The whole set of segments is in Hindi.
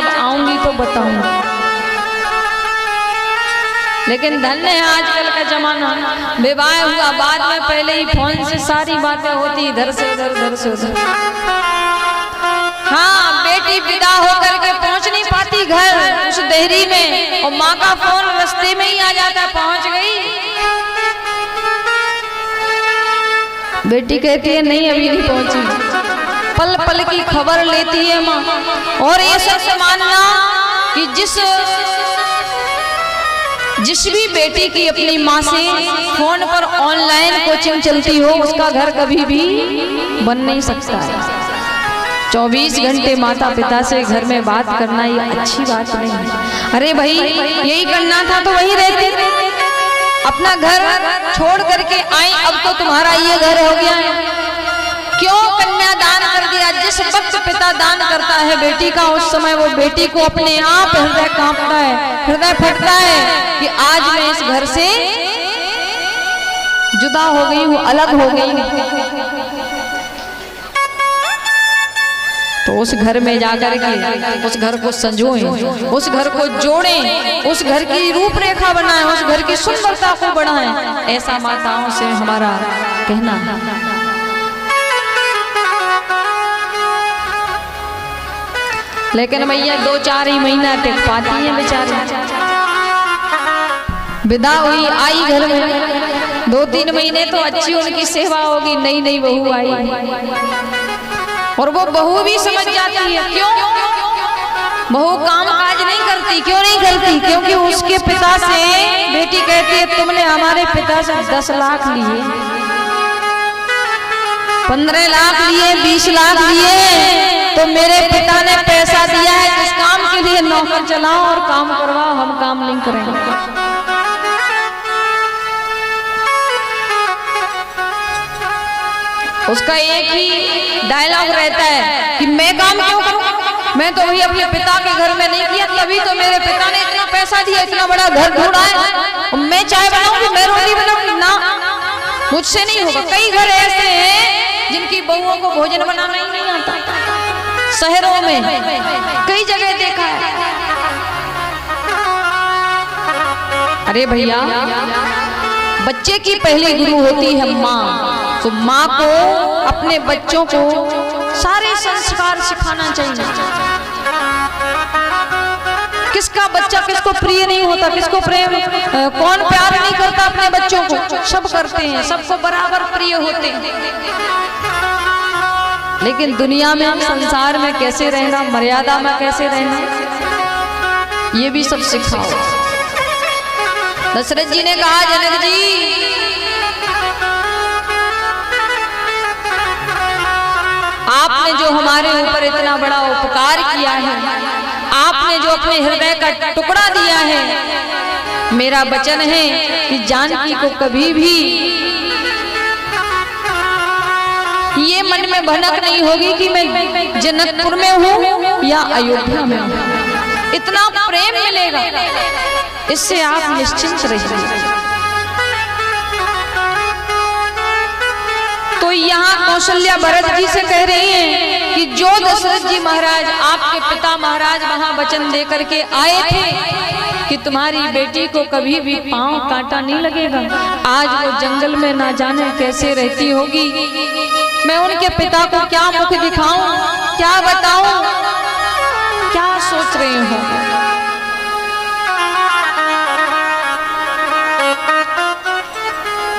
जब आऊंगी तो बताऊंगी। लेकिन धन्य है आजकल का जमाना, विवाह हुआ बाद में पहले ही फोन से सारी बातें होती, इधर से उधर, उधर से उधर। हाँ, बेटी विदा होकर के पहुंच नहीं पाती घर उस देहरी में, और माँ का फोन रास्ते में ही आ जाता, पहुंच गई। बेटी कहती है नहीं अभी नहीं पहुंची, पल पल की खबर लेती है माँ। और ये सच मानना कि जिस भी बेटी की अपनी माँ से फोन पर ऑनलाइन कोचिंग चलती हो, उसका घर कभी भी बन नहीं सकता है। 24 घंटे माता पिता से घर में बात करना ये अच्छी बात नहीं है। अरे भाई यही करना था तो वही रहते, अपना घर छोड़ करके आई, अब तो तुम्हारा ये घर हो गया है। क्यों कन्या दान कर दिया? जिस वक्त पिता दान करता है बेटी का, उस समय वो बेटी को अपने आप हृदय कांपता है, हृदय फटता है कि आज मैं इस घर से जुदा हो गई हूँ, अलग हो गई हूँ। तो उस घर में जाकर के उस घर को संजोएं, उस घर को जोड़ें, उस घर की रूपरेखा बनाएं, उस घर की सुंदरता को बढ़ाएं। ऐसा माताओं से हमारा कहना है। लेकिन भैया 2-4 ही महीना टिक पाती है बेचारी। विदा हुई, आई घर में 2-3 महीने तो अच्छी उनकी सेवा होगी, नई नई बहू आई और वो बहू भी समझ जाती है। क्यों बहू काम काज नहीं करती? क्यों नहीं करती? क्योंकि उसके पिता से बेटी कहती है तुमने हमारे पिता से 10 लाख लिए, 15 लाख लिए, 20 लाख लिए, तो मेरे पिता ने पैसा दिया है जिस काम के लिए नौकर चलाओ और काम करवाओ, हम काम नहीं करेंगे। उसका एक ही डायलॉग रहता है कि मैं काम क्यों करूं, मैं तो वही अपने पिता के घर में नहीं किया, तभी तो मेरे पिता ने इतना पैसा दिया, इतना बड़ा घर ढूंढा है। मैं चाय बनाऊंगी, मैं रोटी बनाऊंगी, ना मुझसे नहीं होगा। कई घर ऐसे हैं जिनकी बहुओं को भोजन बनाना ही नहीं आता, शहरों में कई जगह देखा है। अरे भैया बच्चे की पहली गुरु होती है माँ, तो माँ को अपने बच्चों को सारे संस्कार सिखाना चाहिए। किसका बच्चा किसको प्रिय नहीं होता, किसको प्रेम कौन प्यार नहीं करता अपने बच्चों को? सब करते हैं, सबको बराबर प्रिय होते हैं। लेकिन दुनिया में, संसार में कैसे रहना, मर्यादा में कैसे रहना, ये भी सब सिखाओ। दशरथ जी ने कहा जनक जी आपने जो हमारे ऊपर इतना बड़ा उपकार किया है, आपने जो अपने हृदय का टुकड़ा दिया है, मेरा वचन है कि जानकी को कभी भी ये मन में भनक नहीं होगी कि मैं जनकपुर में हूँ या अयोध्या में हूँ। इतना प्रेम मिलेगा, इससे आप निश्चिंत रहिए। तो यहाँ कौशल्या भरत जी से कह रही हैं कि जो दशरथ जी महाराज आपके पिता महाराज वहां वचन देकर के आए थे कि तुम्हारी बेटी को कभी भी पांव कांटा नहीं लगेगा, आज वो जंगल में ना जाने कैसे रहती होगी। मैं उनके पिता को क्या मुख दिखाऊं, क्या बताऊं, क्या सोच रही हूं।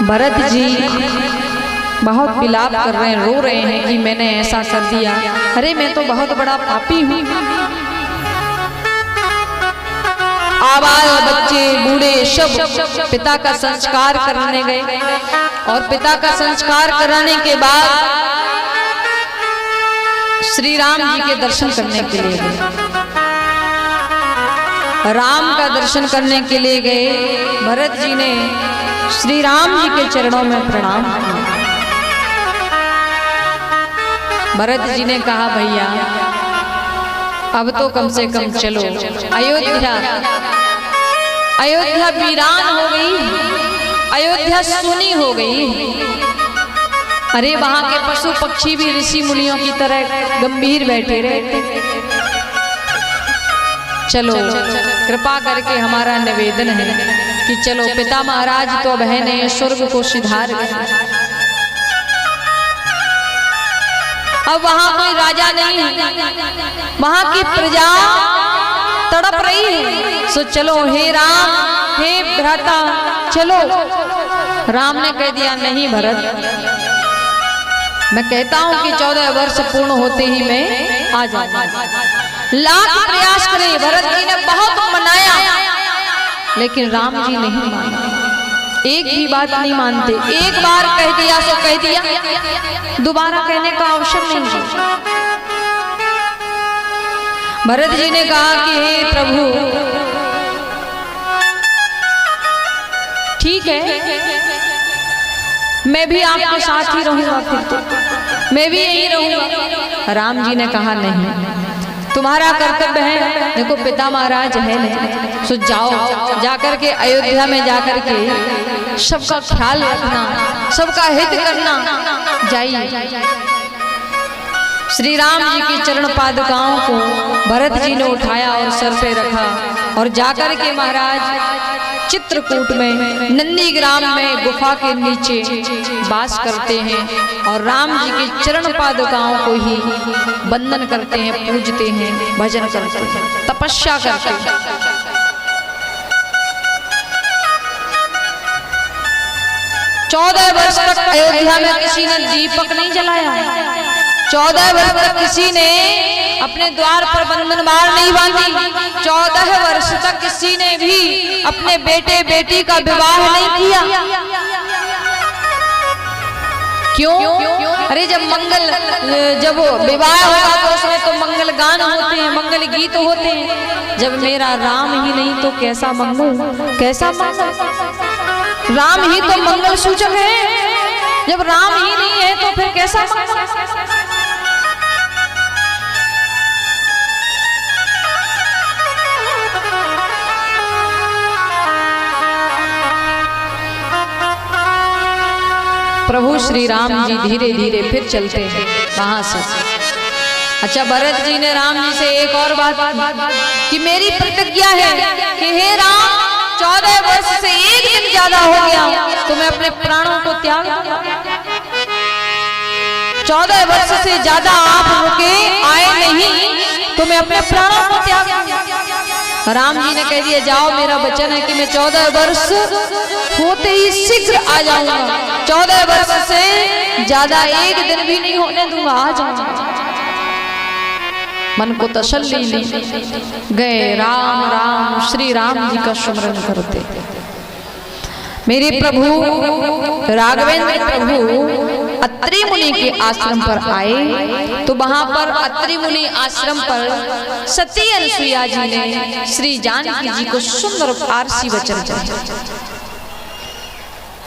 भरत जी बहुत विलाप कर रहे हैं, रो रहे हैं कि मैंने ऐसा कर दिया, अरे मैं तो बहुत बड़ा पापी हूँ। आबाल बच्चे बूढ़े सब पिता का संस्कार कराने गए और पिता का संस्कार कराने के बाद श्री राम जी के दर्शन करने के लिए गए। राम का दर्शन करने के लिए गए। भरत जी ने श्री राम जी के चरणों में प्रणाम किया। भरत जी ने कहा भैया अब तो कम से कम चलो, अयोध्या अयोध्या वीरान हो गई, अयोध्या सुनी हो गई। अरे वहां के पशु पक्षी भी ऋषि मुनियों की तरह गंभीर बैठे रहते। चलो कृपा करके हमारा निवेदन है कि चलो पिता महाराज तो अब है नहीं, स्वर्ग को सिधार गए। अब वहां कोई राजा नहीं है, वहां की प्रजा तड़प रही है। सो चलो हे राम, हे भ्राता चलो। राम ने कह दिया नहीं भरत, मैं कहता हूं कि 14 वर्ष पूर्ण होते ही मैं आ जाऊंगा। लाख प्रयास करे, भरत जी ने बहुत मनाया लेकिन राम जी नहीं माना, एक भी बात नहीं मानते। एक बार कह दिया सो कह दिया, दोबारा कहने का अवसर नहीं। भरत जी ने कहा कि हे प्रभु ठीक है, मैं भी आपके साथ ही रहूंगा, फिर तो मैं भी यही रहूंगा। राम जी ने कहा नहीं, तुम्हारा कर्तव्य है, देखो पिता महाराज है नहीं, सो जाओ, जाकर के अयोध्या में जाकर के सबका ख्याल रखना, सबका हित करना, जाइए। श्री राम जी की चरण पादुकाओं को भरत जी ने उठाया और सर पे रखा और जाकर के महाराज चित्रकूट में नंदीग्राम में गुफा के नीचे वास करते हैं और राम जी के चरण पादुकाओं को ही वंदन करते हैं, पूजते हैं, भजन करते हैं, तपस्या करते हैं। 14 वर्ष तक अयोध्या में किसी ने दीपक नहीं जलाया, 14 वर्ष तक किसी ने अपने द्वार पर बंधनवार नहीं बांधी, 14 वर्ष तक किसी ने भी अपने बेटे बेटी का विवाह नहीं किया। क्यों? अरे जब विवाह होगा तो उसमें तो मंगल गान होते हैं, मंगल गीत होते हैं। जब मेरा राम ही नहीं तो कैसा मंगल, कैसा मंगल? राम ही तो मंगल सूचक है, जब राम ही नहीं है तो फिर कैसा मंगल? प्रभु श्री राम जी धीरे धीरे फिर चलते हैं वहां से। अच्छा, भरत जी ने राम जी से एक और बात कि मेरी प्रतिज्ञा है कि हे राम, 14 वर्ष से एक दिन ज्यादा हो गया तो मैं अपने प्राणों को त्याग दूंगा। 14 वर्ष से ज्यादा आप रुके आए नहीं तो मैं अपने प्राणों को त्याग दूंगा। राम जी ने कह दिया जाओ, मेरा वचन है कि मैं 14 वर्ष होते ही शीघ्र आ जाऊंगा, 14 वर्ष से ज्यादा एक दिन भी नहीं होने दूंगा, आ जाऊंगा। मन को तसल्ली ली, गए राम राम श्री राम जी का स्मरण करते। मेरे प्रभु राघवेंद्र प्रभु अत्रि मुनि के आश्रम पर आए तो वहां पर अत्रि मुनि आश्रम पर सती अनुसुईया जी ने श्री जानकी जी को सुंदर फारसी वचन कहे,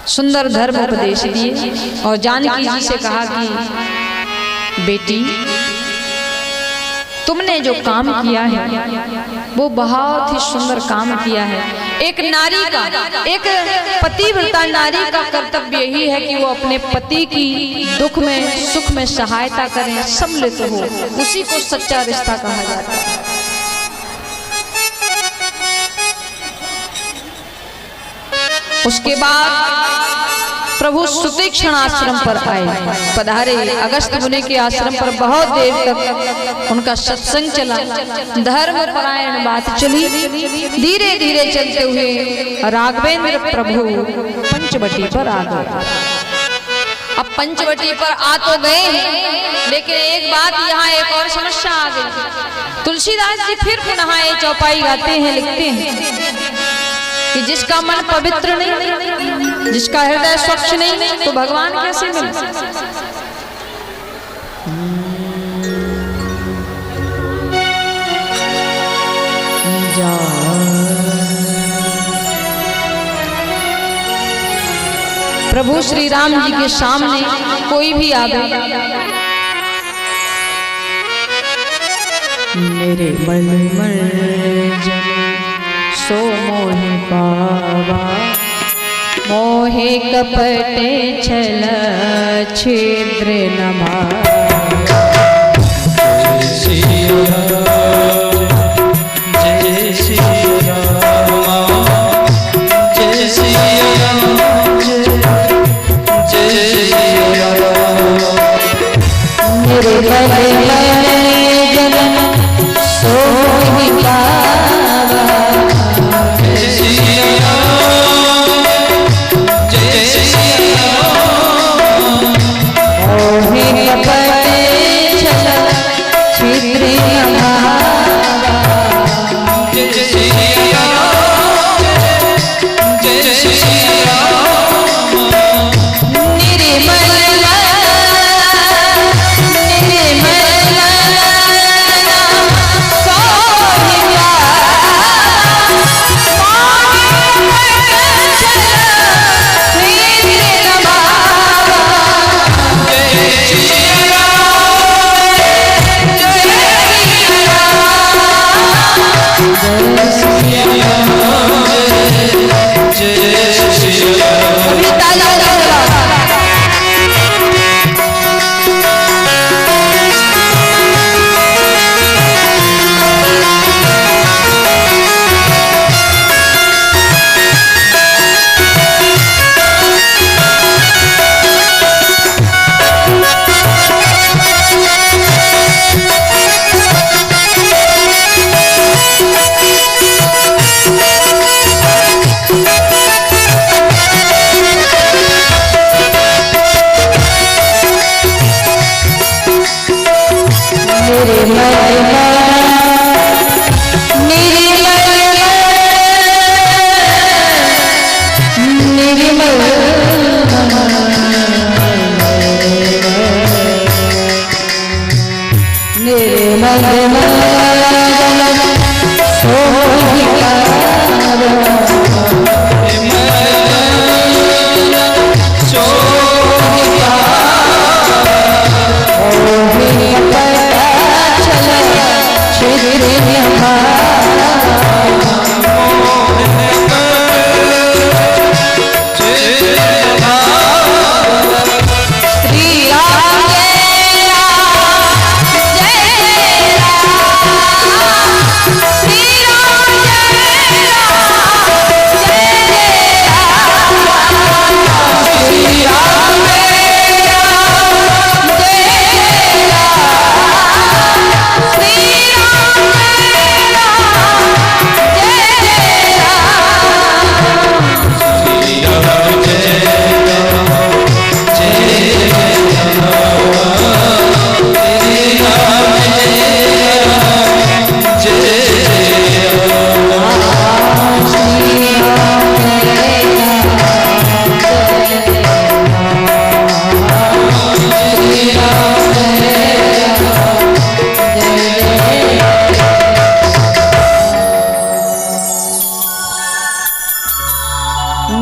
सुंदर धर्म उपदेश दिए और जानकी जी से कहा कि बेटी, तुमने जो काम किया है वो बहुत ही सुंदर काम किया है। एक नारी का, एक पतिव्रता नारी का कर्तव्य यही है कि वो अपने पति की दुख में सुख में सहायता करें, सम्मिलित हो, उसी को सच्चा रिश्ता कहा जाता है। उसके बाद प्रभु सुतीक्षण आश्रम पर आए, पधारे। अगस्त मुनि के आश्रम पर बहुत देर तक उनका सत्संग चला, धर्म परायण बात चली। धीरे धीरे चलते हुए राघवेंद्र प्रभु पंचवटी पर आ गए। अब पंचवटी पर आ तो गए, लेकिन एक बात यहाँ एक और समस्या आ गई। तुलसीदास जी फिर पुनः ये चौपाई गाते हैं, लिखते हैं कि जिसका मन पवित्र नहीं, जिसका हृदय स्वच्छ नहीं, तो भगवान कैसे मिले? प्रभु श्री राम जी के सामने कोई भी आवे, मेरे मन मर्जन सो मोहि पावा, मोहे कपटे छल छिद्र नमा। जय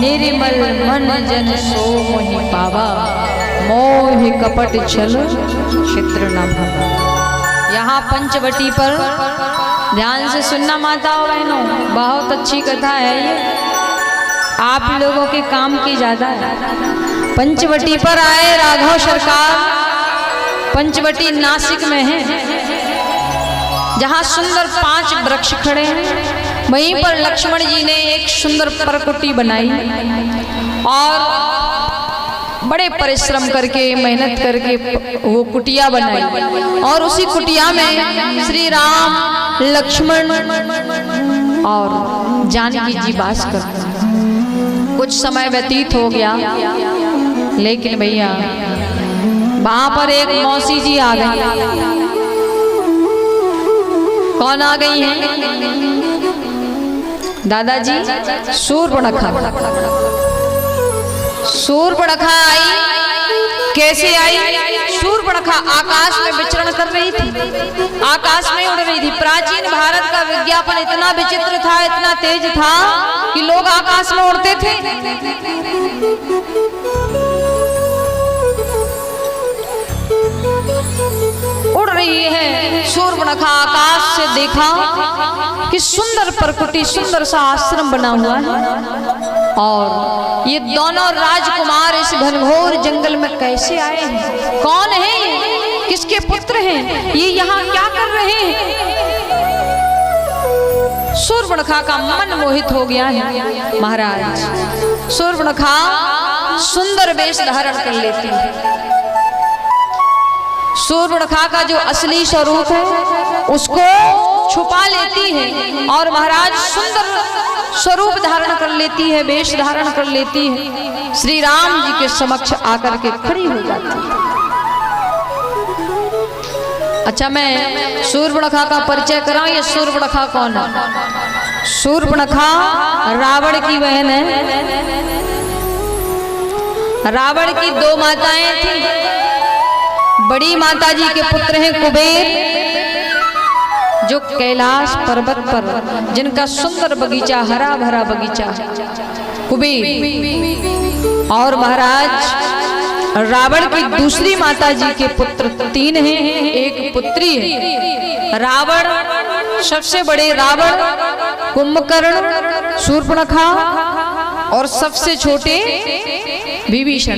निर्मल मन जन सो मोहि पावा, मोहि कपट छल क्षेत्र न भावा। यहाँ पंचवटी पर ध्यान से सुनना माताओं बहनों, बहुत अच्छी कथा है ये, आप लोगों के काम की ज्यादा है। पंचवटी पर आए राघव सरकार, पंचवटी नासिक में है, जहाँ सुंदर 5 वृक्ष खड़े हैं। वहीं पर लक्ष्मण जी ने एक सुंदर परकुटी बनाई और बड़े परिश्रम करके मेहनत करके वो कुटिया बनाई, और उसी कुटिया में श्री राम, लक्ष्मण और जानकी जी वास करते हैं। कुछ समय व्यतीत हो गया, लेकिन भैया वहां पर एक मौसी जी आ गई। कौन आ गई है? दादाजी शूर्पणखा। शूर्पणखा आई। कैसे आई? शूर्पणखा आकाश में विचरण कर रही थी, आकाश में उड़ रही थी। प्राचीन भारत का विज्ञापन इतना विचित्र था, इतना तेज था कि लोग आकाश में उड़ते थे। उड़ रही है शूर्पणखा, आकाश से देखा कि सुंदर परकुटी, सुंदर सा आश्रम बना हुआ है, और ये दोनों राजकुमार इस घनघोर जंगल में कैसे आए हैं? कौन है ये? किसके पुत्र हैं ये? यहाँ क्या कर रहे हैं? शूर्पणखा का मन मोहित हो गया है महाराज। शूर्पणखा सुंदर वेश धारण कर लेती है। शूर्पणखा का जो असली स्वरूप है उसको छुपा लेती है, और महाराज सुंदर स्वरूप धारण कर लेती है, वेश धारण कर लेती है। श्री राम जी के समक्ष आकर के खड़ी हो जाती है। अच्छा, मैं शूर्पणखा का परिचय कराऊं। ये शूर्पणखा कौन है? शूर्पणखा रावण की बहन है। रावण की 2 माताएं थी। बड़ी माता जी के पुत्र हैं कुबेर, जो कैलाश पर्वत पर, जिनका सुंदर बगीचा, हरा भरा बगीचा कुबेर। और महाराज रावण की दूसरी माता जी के पुत्र 3 हैं, एक पुत्री है। रावण, सबसे बड़े रावण, कुंभकर्ण, शूर्पणखा, और सबसे छोटे विभीषण।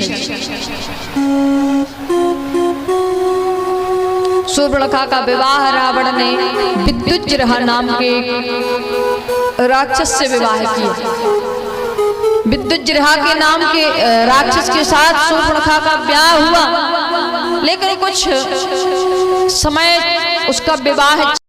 शूर्पणखा का विवाह रावण ने विद्युज्जृह नाम के राक्षस से विवाह किया। विद्युज्जृह के नाम के राक्षस के साथ शूर्पणखा का ब्याह हुआ, लेकिन कुछ समय उसका विवाह